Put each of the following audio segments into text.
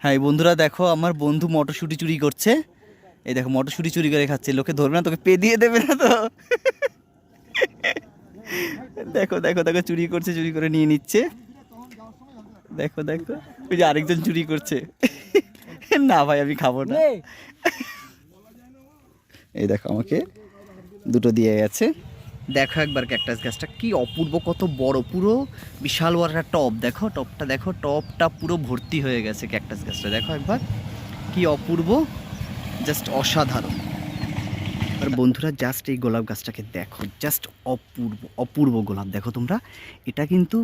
হ্যাঁ বন্ধুরা দেখো আমার বন্ধু মটরশুঁটি চুরি করছে। এই দেখো মটরশুঁটি চুরি করে খাচ্ছে, লোকে ধরবে না, তোকে পে দিয়ে দেবে না তো। দেখো দেখো দেখো চুরি করছে, চুরি করে নিয়ে নিচ্ছে। দেখো দেখো ওই যে আরেকজন চুরি করছে। না ভাই আমি খাবো না। এই দেখো আমাকে দুটো দিয়ে গেছে। দেখো একবার ক্যাকটাস গাছটা কি অপূর্ব, কত বড়, পুরো বিশাল বড় একটা টব। দেখো টবটা, দেখো টবটা পুরো ভর্তি হয়ে গেছে ক্যাকটাস গাছটা। দেখো একবার কি অপূর্ব, জাস্ট অসাধারণ। আর বন্ধুরা জাস্ট এই গোলাপ গাছটাকে দেখো, জাস্ট অপূর্ব অপূর্ব গোলাপ। দেখো তোমরা, এটা কিন্তু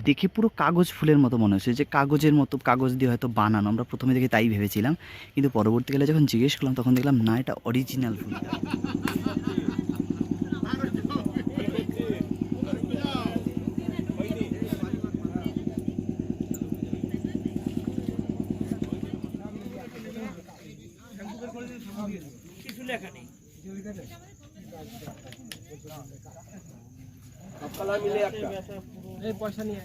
দেখে পুরো কাগজ ফুলের মতো মনে হচ্ছে, যে কাগজের মতো, কাগজ দিয়ে হয়তো বানানো। আমরা প্রথমে দেখে তাই ভেবেছিলাম, কিন্তু পরবর্তীকালে যখন জিজ্ঞেস করলাম তখন দেখলাম না, এটা অরিজিনাল ফুল। পয়সা নিয়ে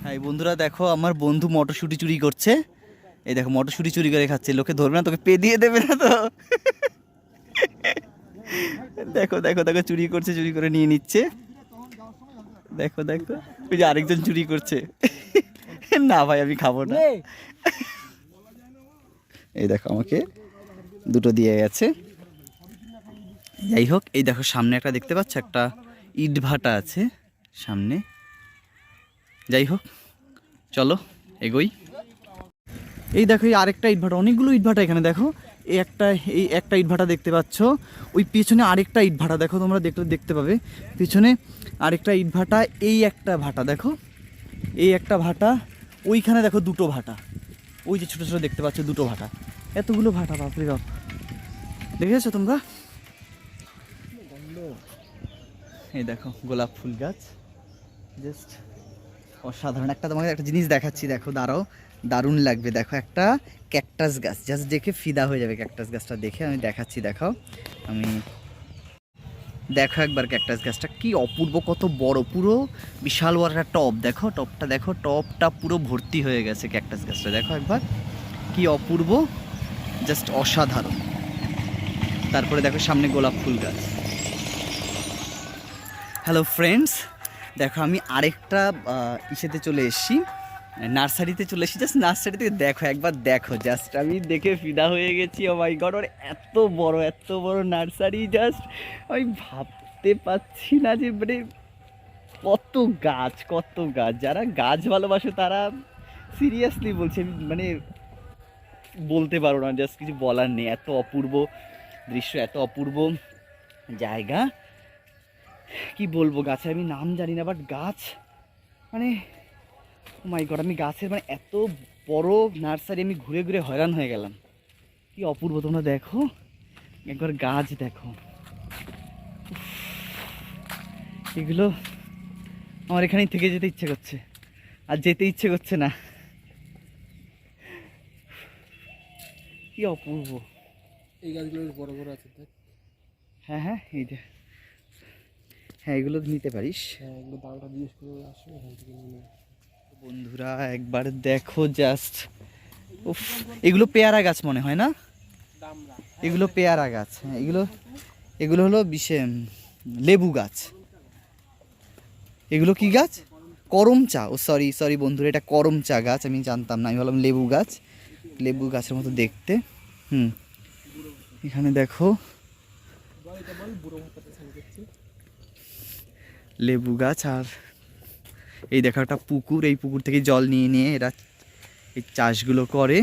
হ্যাঁ বন্ধুরা দেখো আমার বন্ধু মটরশুঁটি চুরি করছে। এই দেখো মটরশুঁটি চুরি করে খাচ্ছে, লোকে ধরবে না, তোকে পে দিয়ে দেবে না তো। দেখো দেখো দেখো চুরি করছে, চুরি করে নিয়ে নিচ্ছে। দেখো দেখো ওই যে আরেকজন চুরি করছে। না ভাই আমি খাবো না। এই দেখো আমাকে দুটো দিয়ে গেছে। যাই হোক, এই দেখো সামনে একটা দেখতে পাচ্ছ, একটা ইট ভাটা আছে সামনে। যাই হোক চলো এগোই। এই দেখো এই আরেকটা ইটভাটা, অনেকগুলো ইটভাটা এখানে দেখো। এই একটা ইটভাটা দেখতে পাচ্ছ, ওই পেছনে আরেকটা ইটভাটা দেখো, তোমরা দেখতে পাবে পেছনে আরেকটা ইটভাটা। এই একটা ভাটা দেখো, এই একটা ভাটা, ওইখানে দেখো দুটো ভাটা, ওই যে ছোটো ছোটো দেখতে পাচ্ছ দুটো ভাটা, এতগুলো ভাটা, বাপরে বাপ। দেখেছো তোমরা? এই দেখো গোলাপ ফুল গাছ, জাস্ট অসাধারণ। একটা তোমাকে একটা জিনিস দেখাচ্ছি, দেখো দাঁড়াও, দারুণ লাগবে। দেখো একটা ক্যাকটাস গাছ, জাস্ট দেখে ফিদা হয়ে যাবে ক্যাকটাস গাছটা দেখে। আমি দেখাচ্ছি, দেখাও আমি, দেখো একবার ক্যাকটাস গাছটা কি অপূর্ব, কত বড়, পুরো বিশাল বড় একটা টব। দেখো টবটা, দেখো টবটা পুরো ভর্তি হয়ে গেছে ক্যাকটাস গাছটা। দেখো একবার কি অপূর্ব, জাস্ট অসাধারণ। তারপরে দেখো সামনে গোলাপ ফুল গাছ। হ্যালো ফ্রেন্ডস, দেখো আমি আরেকটা ইসেতে চলে এসেছি, নার্সারিতে চলে এসেছি। জাস্ট নার্সারি থেকে দেখো একবার, দেখো জাস্ট আমি দেখে ফিদা হয়ে গেছি। ও মাই গড, ওর এত বড় নার্সারি, জাস্ট আমি ভাবতে পারছি না যে মানে কত গাছ, কত গাছ। যারা গাছ ভালোবাসে তারা সিরিয়াসলি বলছে, মানে বলতে পারো না, জাস্ট কিছু বলার নেই। এত অপূর্ব দৃশ্য, এত অপূর্ব জায়গা, কি বলবো। গাছে আমি নাম জানি না, বাট গাছ মানে ও মাই গড, আমি গাছের মানে এত বড় নার্সারি আমি ঘুরে ঘুরে হয়রান হয়ে গেলাম। কি অপূর্ব, তোমরা দেখো একবার গাছ দেখো। এগুলো আমার এখানেই থেকে যেতে ইচ্ছে করছে, আর যেতে ইচ্ছে করছে না। কি অপূর্ব। এই গাছগুলো বড় বড় আছে। হ্যাঁ হ্যাঁ, এই যে হ্যাঁ এগুলো নিতে পারিস। হ্যাঁ, এগুলো দামটা জিজ্ঞেস করে আসো এখান থেকে নিয়ে। বন্ধুরা একবার দেখো জাস্ট, উফ, এগুলো পেয়ারা গাছ মনে হয় না? এগুলো পেয়ারা গাছ, হ্যাঁ এগুলো হলো লেবু গাছ। এগুলো কি গাছ? করম চা। ও সরি বন্ধুরা, এটা করম চা গাছ, আমি জানতাম না, আমি ভাবলাম লেবু গাছ। লেবু গাছের মতো দেখতে। এখানে দেখো লেবু গাছ, আর এই দেখো একটা পুকুর, এই পুকুর থেকে জল নিয়ে নিয়ে এরা এই চাষগুলো করে।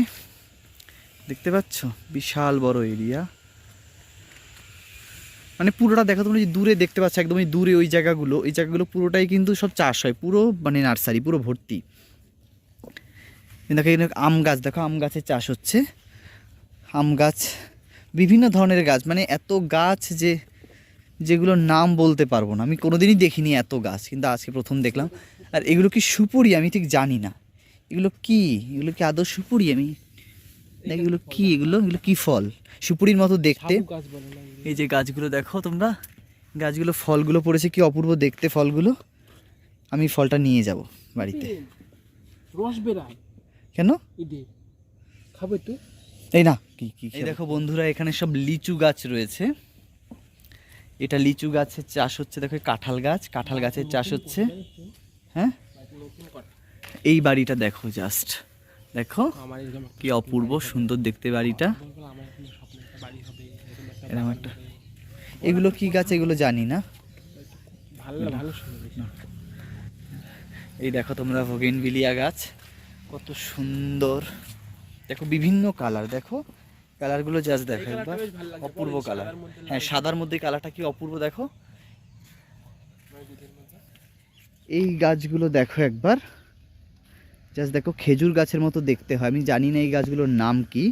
দেখতে পাচ্ছ বিশাল বড় এরিয়া, মানে পুরোটা দেখো তোমরা যে দূরে দেখতে পাচ্ছ একদমই দূরে ওই জায়গাগুলো পুরোটাই কিন্তু সব চাষ হয়, পুরো মানে নার্সারি পুরো ভর্তি। দেখো এখানে আম গাছ, দেখো আম গাছের চাষ হচ্ছে, আম গাছ বিভিন্ন ধরনের গাছ, মানে এত গাছ যেগুলোর নাম বলতে পারবো না, আমি কোনোদিনই দেখিনি এত গাছ, কিন্তু আজকে প্রথম দেখলাম। আর এগুলো কি সুপুরি আমি ঠিক জানি না, এগুলো কি আদৌ সুপুরি? আমি দেখ এগুলো কি, এগুলো কি ফল? সুপুরির মতো দেখতে। গাছ বলে না, এই যে গাছগুলো দেখো তোমরা, গাছগুলো ফলগুলো পড়েছে, কি অপূর্ব দেখতে ফলগুলো। আমি ফলটা নিয়ে যাব বাড়িতে। রস বেরায় কেন? ইডে খাবে তো। এই না কি এই দেখো বন্ধুরা, এখানে সব লিচু গাছ রয়েছে, এটা লিচু গাছের চাষ হচ্ছে। দেখো কাঁঠাল গাছের চাষ হচ্ছে। হ্যাঁ, এই বাড়িটা দেখো, জাস্ট দেখো কি অপূর্ব সুন্দর দেখতে বাড়িটা। এরকম একটা, এগুলো কি গাছ এগুলো জানি না। এই দেখো তোমরা বোগেনভিলিয়া গাছ, কত সুন্দর দেখো, বিভিন্ন কালার, দেখো কালারগুলো জাস্ট দেখো একবার, অপূর্ব কালার। হ্যাঁ, সাদার মধ্যে কালারটা কি অপূর্ব দেখো। এই গাছগুলো দেখো একবার, জাস্ট দেখো খেজুর গাছের মতো দেখতে হয়, আমি জানি না এই গাছগুলোর নাম কি,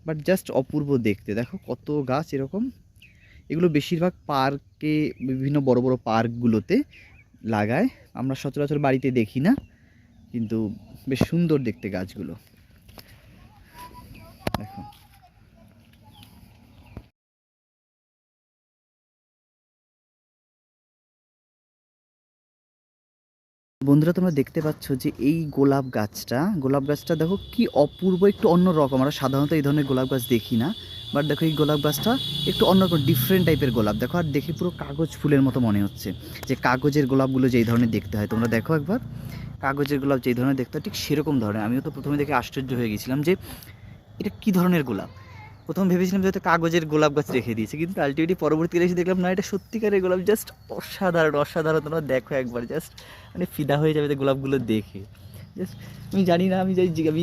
বাট জাস্ট অপূর্ব দেখতে। দেখো কত গাছ এরকম, এগুলো বেশিরভাগ পার্কে, বিভিন্ন বড় বড় পার্কগুলোতে লাগায়, আমরা সচরাচর বাড়িতে দেখি না, কিন্তু বেশ সুন্দর দেখতে গাছগুলো দেখো। বন্ধুরা তোমরা দেখতে পাচ্ছ যে এই গোলাপ গাছটা দেখো কি অপূর্ব, একটু অন্য রকম। আমরা সাধারণত এই ধরনের গোলাপ গাছ দেখি না, বাট দেখো এই গোলাপ গাছটা একটু অন্যরকম, ডিফারেন্ট টাইপের গোলাপ। দেখো আর দেখে পুরো কাগজ ফুলের মতো মনে হচ্ছে, যে কাগজের গোলাপগুলো যেই ধরনের দেখতে হয়, তোমরা দেখো একবার কাগজের গোলাপ যেই ধরনের দেখতে হয় ঠিক সেরকম ধরনের। আমিও তো প্রথমে দেখে আশ্চর্য হয়ে গেছিলাম যে এটা কী ধরনের গোলাপ। প্রথম ভেবেছিলাম যে হয়তো কাগজের গোলাপ গাছ রেখে দিয়েছে, কিন্তু আলটিমেটলি পরবর্তীকালে এসে দেখলাম না, এটা সত্যিকারের গোলাপ। জাস্ট অসাধারণ তোমরা দেখো একবার, জাস্ট মানে ফিদা হয়ে যাবে গোলাপগুলো দেখে। জাস্ট আমি জানি না, আমি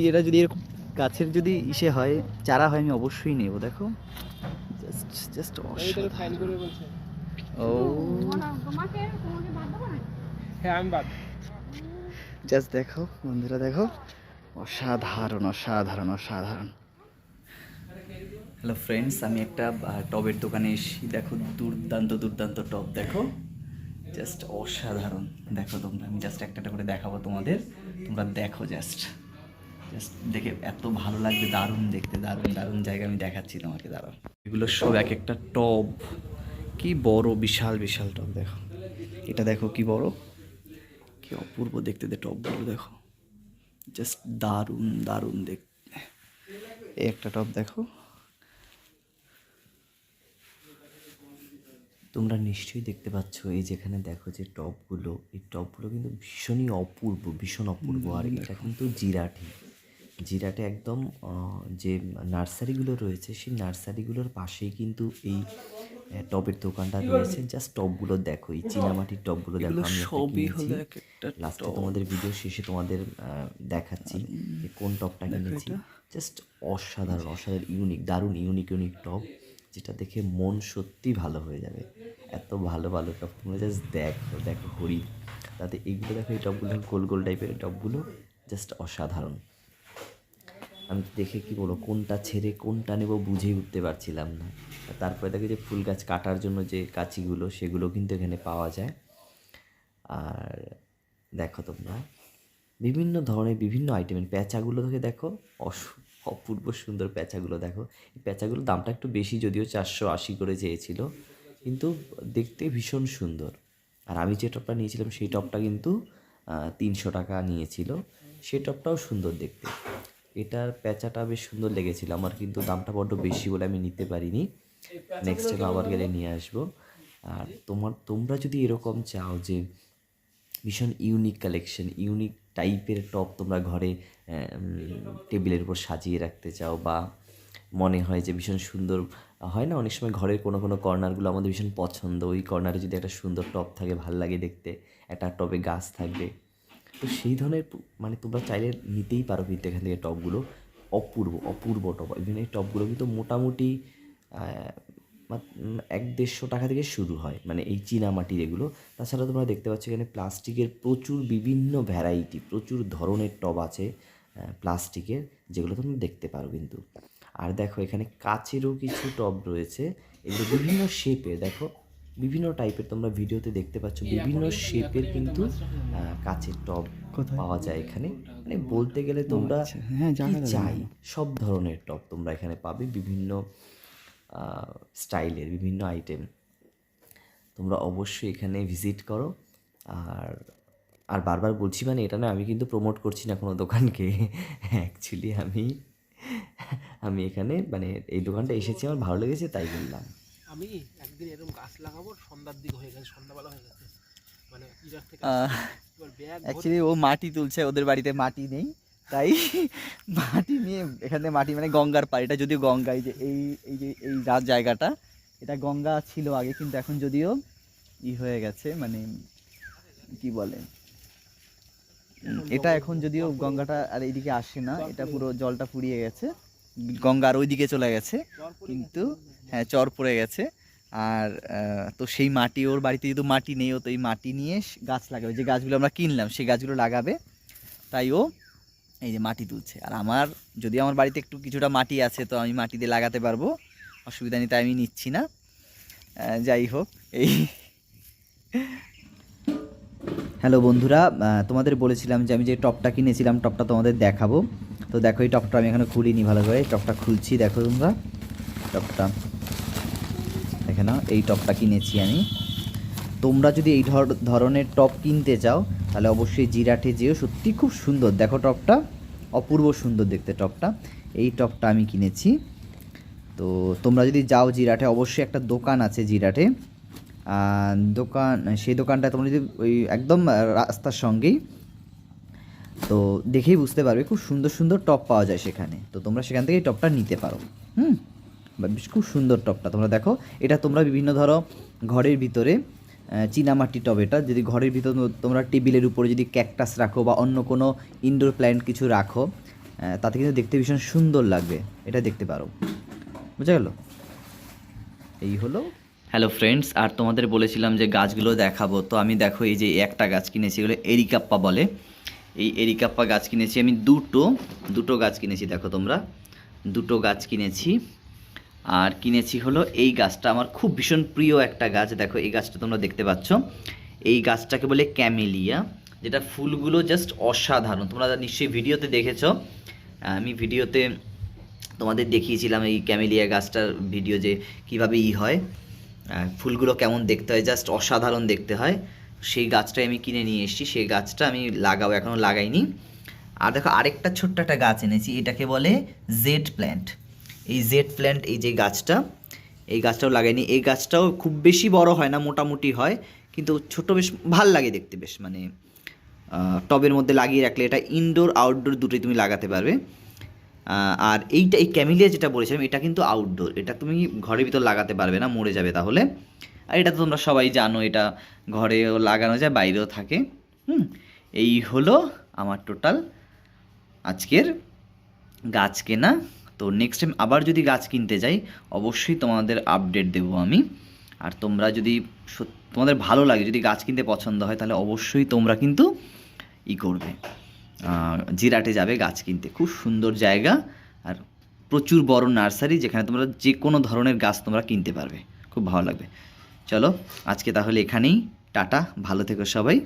এটা যদি এরকম গাছের যদি ইসে হয়, চারা হয়, আমি অবশ্যই নেব। দেখো জাস্ট ও হ্যাঁ আমি বাদ। জাস্ট দেখো বন্ধুরা, দেখো অসাধারণ। হ্যালো ফ্রেন্ডস, আমি একটা টবের দোকানে এসেছি। দেখো দুর্দান্ত টব, দেখো জাস্ট অসাধারণ। দেখো তোমরা, আমি জাস্ট একটা করে দেখাবো তোমাদের, তোমরা দেখো জাস্ট দেখে এত ভালো লাগবে, দারুণ দেখতে, দারুণ জায়গা। আমি দেখাচ্ছি তোমাকে, দাঁড়াও। এগুলো সব এক একটা টব, কি বড়, বিশাল টব। দেখো এটা, দেখো কি বড়, কি অপূর্ব দেখতে টবগুলো দেখো, জাস্ট দারুণ দেখতে। এই একটা টব দেখো, তোমরা নিশ্চয়ই দেখতে পাচ্ছ এই যেখানে দেখো যে টবগুলো, এই টবগুলো কিন্তু ভীষণ অপূর্ব। আর এটা কিন্তু জিরাটে একদম যে নার্সারিগুলো রয়েছে, সেই নার্সারিগুলোর পাশেই কিন্তু এই টবের দোকানটা রয়েছে। জাস্ট টবগুলো দেখো, এই চীনামাটির টবগুলো দেখো। আমি লাস্টে তোমাদের ভিডিও শেষে তোমাদের দেখাচ্ছি যে কোন টবটা কিনেছি। জাস্ট অসাধারণ ইউনিক টব, যেটা দেখে মন সত্যি ভালো হয়ে যাবে। এত ভালো টব, তোমরা জাস্ট দেখো হরিণ, তাতে এইগুলো দেখো, এই টবগুলো গোল টাইপের টবগুলো, জাস্ট অসাধারণ। আমি দেখে কি বলবো, কোনটা ছেড়ে কোনটা নেব বুঝেই উঠতে পারছিলাম না। তারপরে দেখো যে ফুল গাছ কাটার জন্য যে কাঁচিগুলো, সেগুলো কিন্তু এখানে পাওয়া যায়। আর দেখো তোমরা বিভিন্ন ধরনের বিভিন্ন আইটেমের প্যাঁচাগুলো দেখো, অপূর্ব সুন্দর প্যাঁচাগুলো দেখো। এই প্যাঁচাগুলোর দামটা একটু বেশি, যদিও 480 করে চেয়েছিল, কিন্তু দেখতে ভীষণ সুন্দর। আর আমি যে টপটা নিয়েছিলাম সেই টপটা কিন্তু 300 টাকা নিয়েছিল, সেই টপটাও সুন্দর দেখতে। এটার প্যাঁচাটা বেশ সুন্দর লেগেছিল আমার, কিন্তু দামটা বড্ড বেশি বলে আমি নিতে পারিনি। নেক্সট টাইম আবার গেলে নিয়ে আসবো। আর তোমরা যদি এরকম চাও যে ভীষণ ইউনিক কালেকশন, ইউনিক টাইপের টব তোমরা ঘরে টেবিলের উপর সাজিয়ে রাখতে চাও, বা মনে হয় যে ভীষণ সুন্দর হয় না, অনেক সময় ঘরের কোনো কোনো কর্নারগুলো আমাদের ভীষণ পছন্দ, ওই কর্নারে যদি একটা সুন্দর টব থাকে ভাল লাগে দেখতে, একটা টবে গাছ থাকবে, তো সেই ধরনের মানে তোমরা চাইলে নিতেই পারো কিন্তু এখান থেকে টবগুলো। অপূর্ব অপূর্ব টব, ইভেন এই টবগুলো কিন্তু মোটামুটি 100-150 টাকা থেকে শুরু হয়, মানে এই চীনামাটির এগুলো। তাছাড়া তোমরা দেখতে পাচ্ছ এখানে প্লাস্টিকের প্রচুর বিভিন্ন ভ্যারাইটি, প্রচুর ধরনের টব আছে প্লাস্টিকের, যেগুলো তোমরা দেখতে পারো কিন্তু। আর দেখো এখানে কাচেরও কিছু টব রয়েছে, এগুলো বিভিন্ন শেপের, দেখো বিভিন্ন টাইপের, তোমরা ভিডিওতে দেখতে পাচ্ছ বিভিন্ন শেপের কিন্তু কাচের টব কোথায়? পাওয়া যায় এখানে। মানে বলতে গেলে তোমরা হ্যাঁ, কি চাই সব ধরনের টব তোমরা এখানে পাবে, বিভিন্ন স্টাইলের বিভিন্ন আইটেম। তোমরা অবশ্যই এখানে ভিজিট করো। আর আর বারবার বলছি, মানে এটা না আমি কিন্তু প্রমোট করছি না কোনো দোকানকে, অ্যাকচুয়ালি আমি এখানে মানে এই দোকানটা এসেছি, আমার ভালো লেগেছে তাই বললাম। আমি একদিন এরকম গাছ লাগাবো, সন্ধ্যার দিক হয়ে গেছে, সন্ধ্যাবেলা হয়ে গেছে, মানে ইরাক থেকে এবার ব্যাগ অ্যাকচুয়ালি ও মাটি তুলছে, ওদের বাড়িতে মাটি নেই, তাই মাটি নিয়ে এখানে মাটি মানে গঙ্গার পাড়, এটা যদিও গঙ্গা, এই যে এই রাত জায়গাটা, এটা গঙ্গা ছিল আগে, কিন্তু এখন যদিও হয়ে গেছে, মানে কি বলে, এটা এখন যদিও গঙ্গাটা আর এইদিকে আসে না, এটা পুরো জলটা ফুরিয়ে গেছে, গঙ্গার ওইদিকে চলে গেছে, কিন্তু হ্যাঁ চর পড়ে গেছে। আর তো সেই মাটি, ওর বাড়িতে যেহেতু মাটি নেই, ও তো এই মাটি নিয়ে গাছ লাগাবে, যে গাছগুলো আমরা কিনলাম সেই গাছগুলো লাগাবে, তাই ও এই যে মাটি তুলছে। আর আমার যদি আমার বাড়িতে একটু কিছুটা মাটি আছে, তো আমি মাটি দিয়ে লাগাতে পারবো, অসুবিধা নেই, তাই আমি নিচ্ছি না। যাই হোক, এই হ্যালো বন্ধুরা, তোমাদের বলেছিলাম যে আমি যে টপটা কিনেছিলাম, টপটা তোমাদের দেখাবো। তো দেখো এই টপটা আমি এখনো খুলিনি ভালো করে, টপটা খুলছি, দেখো তোমরা টপটা দেখে নাও, এই টপটা কিনেছি আমি। তোমরা যদি এই ধরনের টপ কিনতে চাও তাহলে অবশ্যই জিরাটে যেও, সত্যি খুব সুন্দর, দেখো টপটা অপূর্ব সুন্দর দেখতে টপটা, এই টপটা আমি কিনেছি। তো তোমরা যদি যাও জিরাটে, অবশ্যই একটা দোকান আছে জিরাটে, দোকান, সেই দোকানটা তোমরা যদি ওই একদম রাস্তার সঙ্গেই, তো দেখেই বুঝতে পারবে খুব সুন্দর সুন্দর টপ পাওয়া যায় সেখানে, তো তোমরা সেখান থেকে টপটা নিতে পারো। খুব সুন্দর টপটা তোমরা দেখো, এটা তোমরা বিভিন্ন ধরো ঘরের ভিতরে চীনামাটি টব, এটা যদি ঘরের ভিতর তোমরা টেবিলের উপরে যদি ক্যাকটাস রাখো বা অন্য কোনো ইনডোর প্ল্যান্ট কিছু রাখো, তাতে কিন্তু দেখতে ভীষণ সুন্দর লাগবে, এটা দেখতে পারো, বুঝা গেল? এই হলো। হ্যালো ফ্রেন্ডস, আর তোমাদের বলেছিলাম যে গাছগুলো দেখাবো, তো আমি দেখো এই যে একটা গাছ কিনেছি, এগুলো এরিকাপ্পা বলে, এই এরিকাপ্পা গাছ কিনেছি আমি দুটো গাছ কিনেছি, দেখো তোমরা দুটো গাছ কিনেছি। আর কিনেছি হলো এই গাছটা, আমার খুব ভীষণ প্রিয় একটা গাছ, দেখো এই গাছটা তোমরা দেখতে পাচ্ছ, এই গাছটাকে বলে ক্যামেলিয়া, যেটা ফুলগুলো জাস্ট অসাধারণ, তোমরা নিশ্চয়ই ভিডিওতে দেখেছো, আমি ভিডিওতে তোমাদের দেখিয়েছিলাম এই ক্যামেলিয়া গাছটার ভিডিও, যে কীভাবে হয়, ফুলগুলো কেমন দেখতে হয়, জাস্ট অসাধারণ দেখতে হয়। সেই গাছটাই আমি কিনে নিয়ে এসেছি, সেই গাছটা আমি লাগাবো, এখনও লাগাইনি। আর দেখো আরেকটা ছোট্ট একটা গাছ এনেছি, এটাকে বলে জেড প্ল্যান্ট, এই জেড প্ল্যান্ট, এই যে গাছটা, এই গাছটাও লাগাইনি, এই গাছটাও খুব বেশি বড় হয় না, মোটামুটি হয়, কিন্তু ছোট, বেশ ভাল লাগে দেখতে, বেশ মানে টবের মধ্যে লাগিয়ে রাখলে এটা ইনডোর আউটডোর দুটোই তুমি লাগাতে পারবে। আর এইটা, এই ক্যামেলিয়া যেটা বলেছিলাম, এটা কিন্তু আউটডোর, এটা তুমি ঘরের ভিতর লাগাতে পারবে না, মরে যাবে তাহলে। আর এটা তো তোমরা সবাই জানো, এটা ঘরেও লাগানো যায়, বাইরেও থাকে। এই হলো আমার টোটাল আজকের গাছ কেনা। তো নেক্সট টাইম আবার যদি গাছ কিনতে যাই, অবশ্যই তোমাদের আপডেট দেবো আমি। আর তোমরা যদি তোমাদের ভালো লাগে, যদি গাছ কিনতে পছন্দ হয়, তাহলে অবশ্যই তোমরা কিন্তু করবে, জিরাটে যাবে গাছ কিনতে, খুব সুন্দর জায়গা, আর প্রচুর বড় নার্সারি, যেখানে তোমরা যে কোনো ধরনের গাছ তোমরা কিনতে পারবে, খুব ভালো লাগবে। চলো আজকে তাহলে এখানেই, টাটা, ভালো থেকো সবাই।